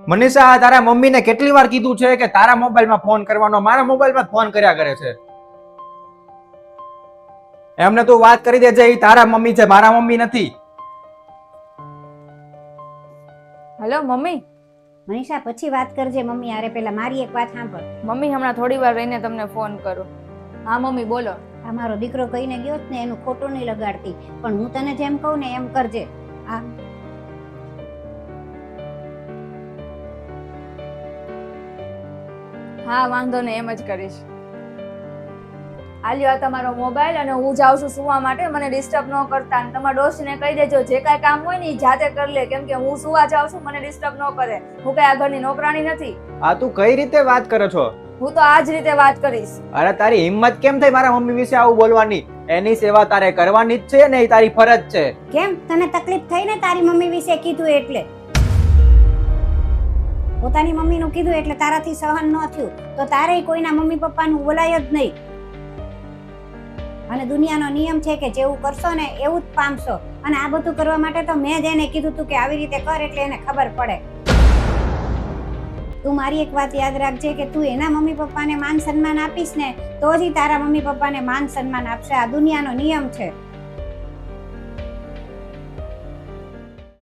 મનીષા, તારા મમ્મીને કેટલી વાર કીધું છે કે તારા મોબાઈલમાં ફોન કરવાનો, મારા મોબાઈલમાં ફોન કર્યા કરે છે. એમને તું વાત કરી દેજે, ઈ તારા મમ્મી છે, મારા મમ્મી નથી. Hello mummy. મનીષા પછી વાત કરજે મમ્મી હારે, પેલા મારી એક વાત સાંભળ. મમ્મી હમણાં થોડી વાર રહીને તમને ફોન કરું. હા મમ્મી બોલો. આ મારો દીકરો કહીને ગયો ને એનું ખોટું નહીં લગાડતી, પણ હું તને જેમ કહું ને એમ કરજે. હા હા વાંધો નહીં, એમ જ કરીશ. આલ્યો આ તમારો મોબાઈલ, અને હું જાઉં છું સુવા માટે. મને ડિસ્ટર્બ ન કરતા, અને તમારા ડોશીને કહી દેજો જે કાંઈ કામ હોય ને એ જાતે કરી લે, કેમ કે હું સુવા જાઉં છું, મને ડિસ્ટર્બ ન કરે. હું કઈ આ ઘરની નોકરાણી નથી. આ તું કઈ રીતે વાત કરો છો? હું તો આ જ રીતે વાત કરીશ. અરે તારી હિંમત કેમ થઈ મારા મમ્મી વિશે આવું બોલવાની? એની સેવા તારે કરવાની જ છે ને, એ તારી ફરજ છે. કેમ તને તકલીફ થઈ ને તારી મમ્મી વિશે કીધું એટલે? પોતાની મમ્મીનું કીધું એટલે તારાથી સહન ન થયું તો તારે કોઈના મમ્મી પપ્પાનું બોલાય જ નહીં. અને દુનિયાનો નિયમ છે કે જેવું કરશો ને એવું જ પામશો. અને આ બધું કરવા માટે તો મેં જ એને કીધું તું કે આવી રીતે કર, એટલે એને ખબર પડે. તું મારી એક વાત યાદ રાખજે કે તું એના મમ્મી પપ્પાને માન સન્માન આપીશ ને તો જ તારા મમ્મી પપ્પાને માન સન્માન આપશે. આ દુનિયાનો નિયમ છે.